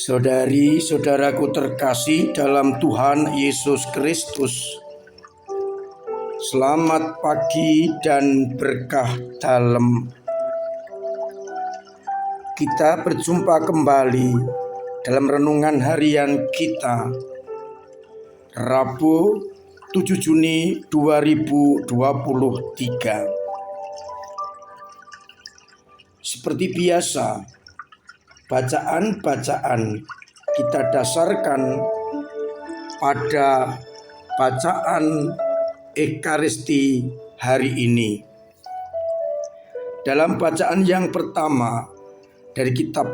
Saudari-saudaraku terkasih dalam Tuhan Yesus Kristus, selamat pagi dan berkah dalam. Kita berjumpa kembali dalam renungan harian kita, Rabu 7 Juni 2023. Seperti biasa, bacaan-bacaan kita dasarkan pada bacaan Ekaristi hari ini. Dalam bacaan yang pertama dari kitab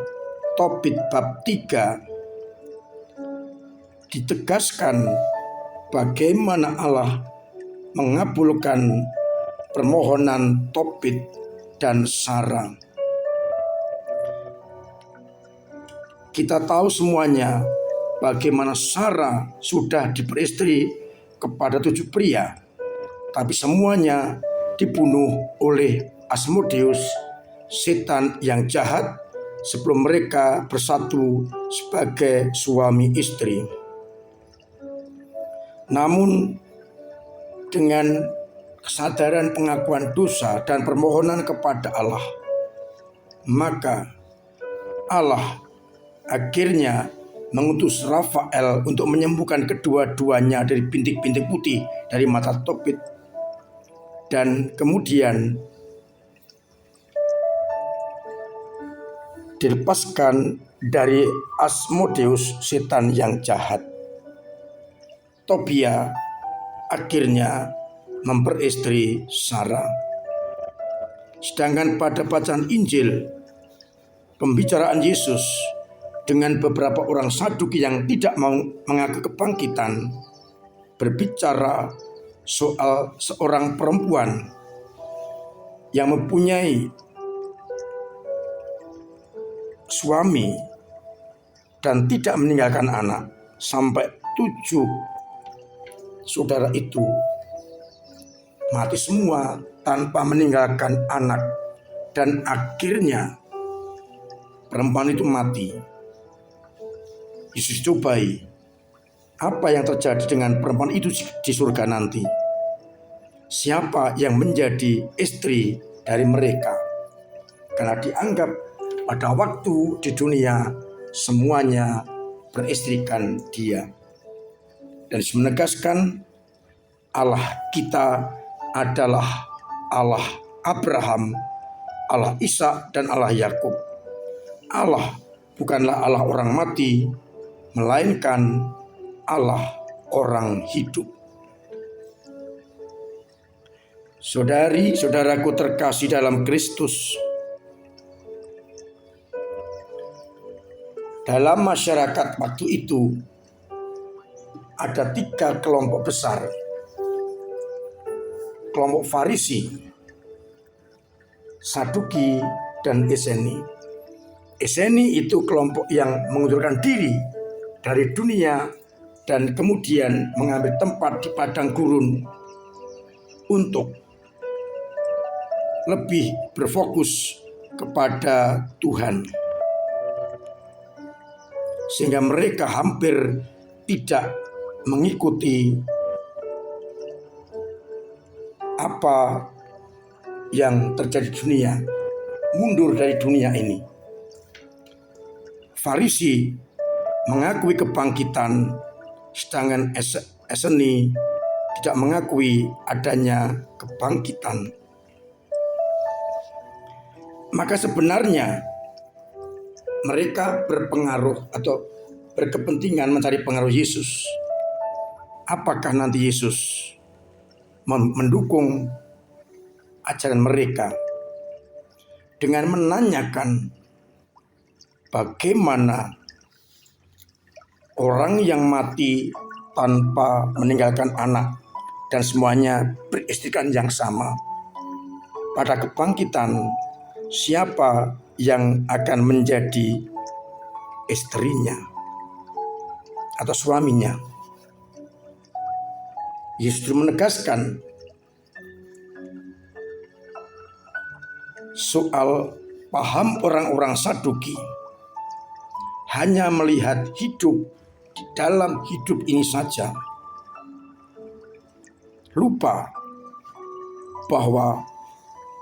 Tobit bab 3 ditegaskan bagaimana Allah mengabulkan permohonan Tobit dan Sarah. Kita tahu semuanya bagaimana Sarah sudah diperistri kepada 7 pria, tapi semuanya dibunuh oleh Asmodeus, setan yang jahat, sebelum mereka bersatu sebagai suami istri. Namun dengan kesadaran pengakuan dosa dan permohonan kepada Allah, maka Allah akhirnya mengutus Rafael untuk menyembuhkan kedua-duanya dari bintik-bintik putih dari mata Tobit, dan kemudian dilepaskan dari Asmodeus, setan yang jahat. Tobia akhirnya memperistri Sarah. Sedangkan pada bacaan Injil, pembicaraan Yesus dengan beberapa orang Saduki yang tidak mau mengaku kebangkitan, berbicara soal seorang perempuan yang mempunyai suami dan tidak meninggalkan anak, sampai 7 saudara itu mati semua tanpa meninggalkan anak, dan akhirnya perempuan itu mati. Yesus cobai apa yang terjadi dengan perempuan itu di surga nanti. Siapa yang menjadi istri dari mereka? Karena dianggap pada waktu di dunia semuanya beristrikan dia. Dan menegaskan Allah kita adalah Allah Abraham, Allah Ishak, dan Allah Yakub. Allah bukanlah Allah orang mati, melainkan Allah orang hidup. Saudari-saudaraku terkasih dalam Kristus, dalam masyarakat waktu itu ada 3 kelompok besar. Kelompok Farisi, Saduki, dan Eseni. Eseni itu kelompok yang mengundurkan diri dari dunia dan kemudian mengambil tempat di padang gurun untuk lebih berfokus kepada Tuhan, sehingga mereka hampir tidak mengikuti apa yang terjadi di dunia, mundur dari dunia ini. Farisi mengakui kebangkitan, sedangkan Eseni tidak mengakui adanya kebangkitan. Maka sebenarnya mereka berpengaruh atau berkepentingan mencari pengaruh Yesus. Apakah nanti Yesus mendukung ajaran mereka dengan menanyakan bagaimana orang yang mati tanpa meninggalkan anak dan semuanya beristrikan yang sama. Pada kebangkitan, siapa yang akan menjadi istrinya atau suaminya? Yesus menegaskan soal paham orang-orang Saduki. hanya melihat hidup di dalam hidup ini saja, lupa bahwa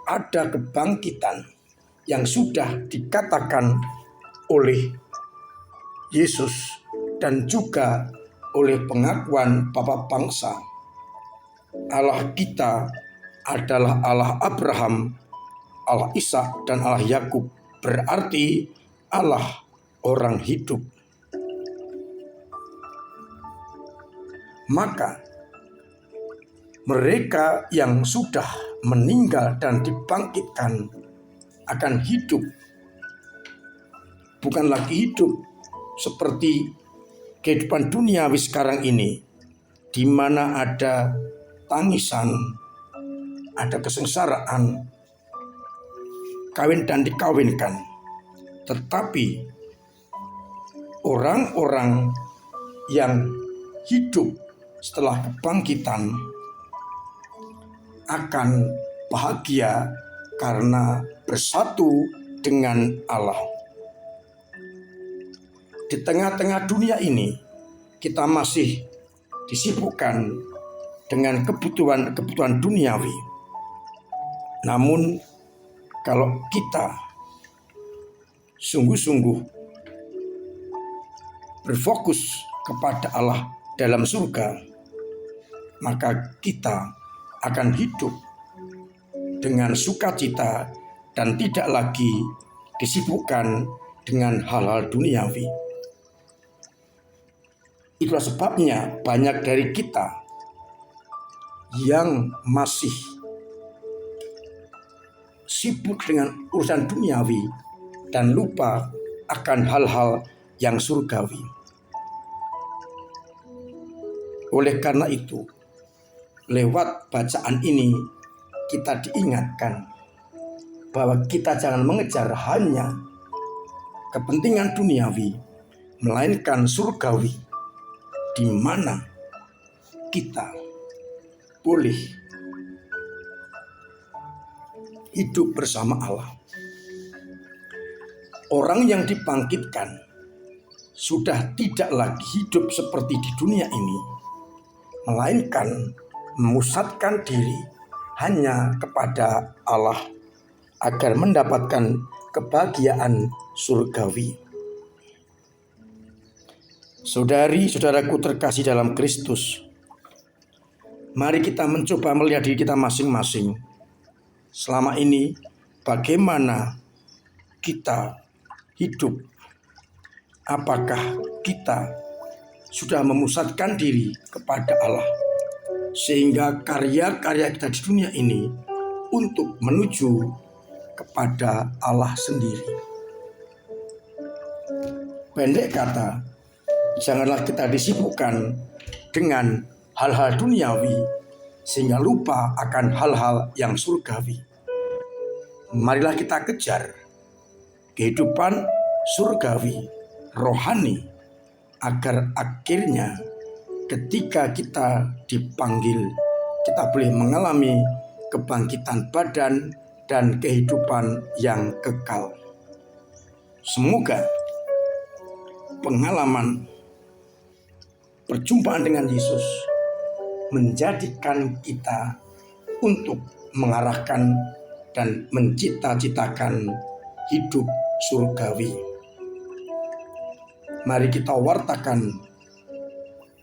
ada kebangkitan yang sudah dikatakan oleh Yesus dan juga oleh pengakuan Bapa bangsa. Allah kita adalah Allah Abraham, Allah Ishak, dan Allah Yakub, berarti Allah orang hidup. Maka mereka yang sudah meninggal dan dibangkitkan akan hidup, bukan lagi hidup seperti kehidupan duniawi sekarang ini, di mana ada tangisan, ada kesengsaraan, kawin dan dikawinkan. Tetapi orang-orang yang hidup setelah kebangkitan akan bahagia karena bersatu dengan Allah. Di tengah-tengah dunia ini, kita masih disibukkan dengan kebutuhan duniawi. Namun, kalau kita sungguh-sungguh berfokus kepada Allah dalam surga, maka kita akan hidup dengan sukacita dan tidak lagi disibukkan dengan hal-hal duniawi. Itulah sebabnya banyak dari kita yang masih sibuk dengan urusan duniawi dan lupa akan hal-hal yang surgawi. Oleh karena itu, lewat bacaan ini kita diingatkan bahwa kita jangan mengejar hanya kepentingan duniawi, melainkan surgawi, di mana kita boleh hidup bersama Allah. Orang yang dibangkitkan sudah tidak lagi hidup seperti di dunia ini, melainkan memusatkan diri hanya kepada Allah agar mendapatkan kebahagiaan surgawi. Saudari-saudaraku terkasih dalam Kristus, mari kita mencoba melihat diri kita masing-masing. Selama ini bagaimana kita hidup? Apakah kita sudah memusatkan diri kepada Allah, sehingga karya-karya kita di dunia ini untuk menuju kepada Allah sendiri? Pendek kata, janganlah kita disibukkan dengan hal-hal duniawi sehingga lupa akan hal-hal yang surgawi. Marilah kita kejar kehidupan surgawi, rohani, agar akhirnya ketika kita dipanggil, kita boleh mengalami kebangkitan badan dan kehidupan yang kekal. Semoga pengalaman perjumpaan dengan Yesus menjadikan kita untuk mengarahkan dan mencita-citakan hidup surgawi. Mari kita wartakan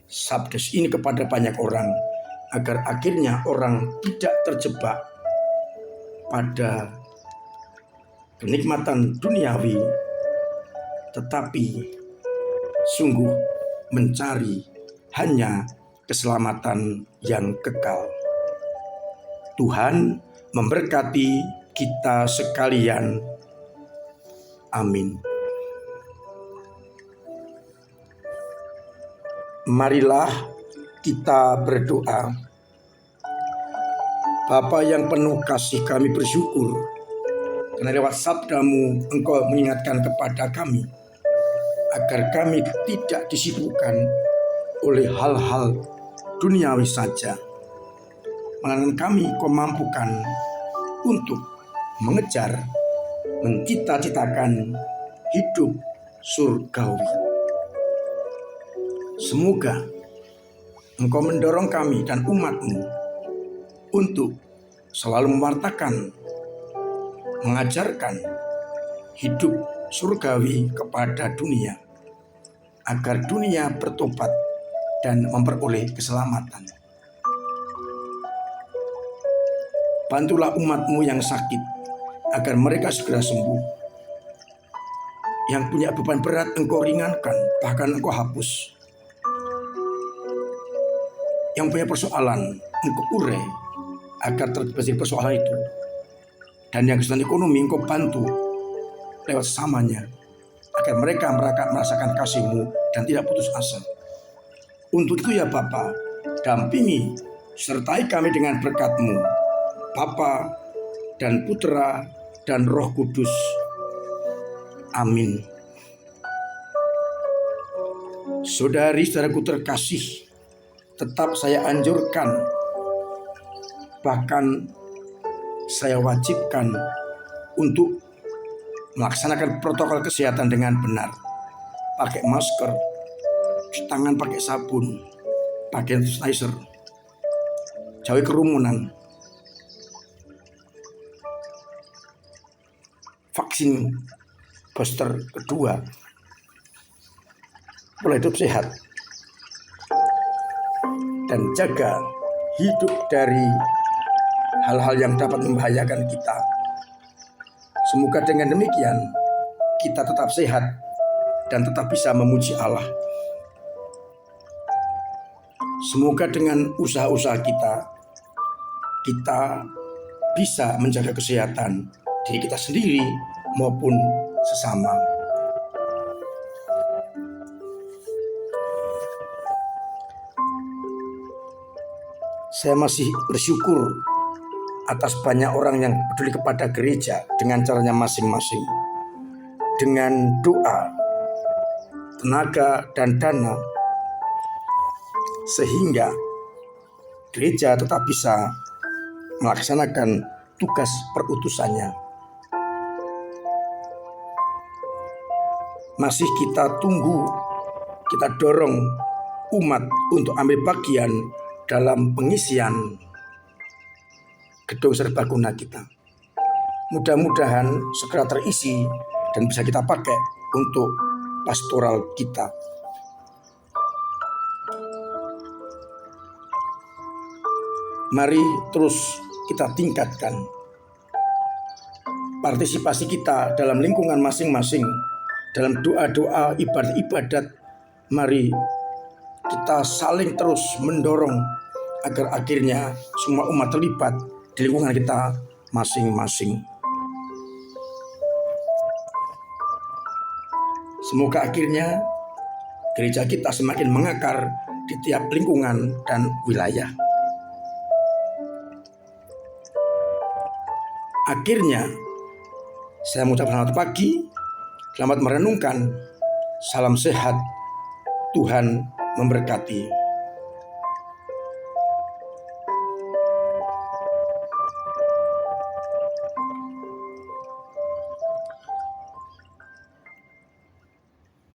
sabda ini kepada banyak orang, agar akhirnya orang tidak terjebak pada kenikmatan duniawi, tetapi sungguh mencari hanya keselamatan yang kekal. Tuhan memberkati kita sekalian. Amin. Marilah kita berdoa. Bapa yang penuh kasih, kami bersyukur karena lewat sabdamu Engkau mengingatkan kepada kami agar kami tidak disibukkan oleh hal-hal duniawi saja, melainkan kami Kau mampukan untuk mengejar, mencita-citakan hidup surgawi. Semoga Engkau mendorong kami dan umat-Mu untuk selalu mewartakan, mengajarkan hidup surgawi kepada dunia, agar dunia bertobat dan memperoleh keselamatan. Bantulah umat-Mu yang sakit, agar mereka segera sembuh. Yang punya beban berat Engkau ringankan, bahkan Engkau hapus. Yang punya persoalan Engkau urai, agar terbebas dari persoalan itu. Dan yang kesulitan ekonomi Engkau bantu lewat samanya, agar mereka merasakan kasih-Mu dan tidak putus asa. Untuk itu ya Bapa, dampingi, sertai kami dengan berkat-Mu, Bapa dan Putra dan Roh Kudus. Amin. Saudari-saudaraku terkasih, tetap saya anjurkan, bahkan saya wajibkan untuk melaksanakan protokol kesehatan dengan benar. Pakai masker, cuci tangan pakai sabun, pakai sanitizer, jauhi kerumunan. Vaksin booster kedua, pola hidup sehat, dan jaga hidup dari hal-hal yang dapat membahayakan kita. Semoga dengan demikian kita tetap sehat dan tetap bisa memuji Allah. Semoga dengan usaha-usaha kita bisa menjaga kesehatan diri kita sendiri maupun sesama. Saya masih bersyukur atas banyak orang yang peduli kepada gereja dengan caranya masing-masing. Dengan doa, tenaga, dan dana, sehingga gereja tetap bisa melaksanakan tugas perutusannya. Masih kita tunggu, kita dorong umat untuk ambil bagian dalam pengisian gedung serbaguna kita. Mudah-mudahan segera terisi dan bisa kita pakai untuk pastoral kita. Mari terus kita tingkatkan partisipasi kita dalam lingkungan masing-masing, dalam doa-doa, ibadat-ibadat. Mari kita saling terus mendorong agar akhirnya semua umat terlibat di lingkungan kita masing-masing. Semoga akhirnya gereja kita semakin mengakar di tiap lingkungan dan wilayah. Akhirnya saya mengucapkan selamat pagi, selamat merenungkan, salam sehat, Tuhan memberkati.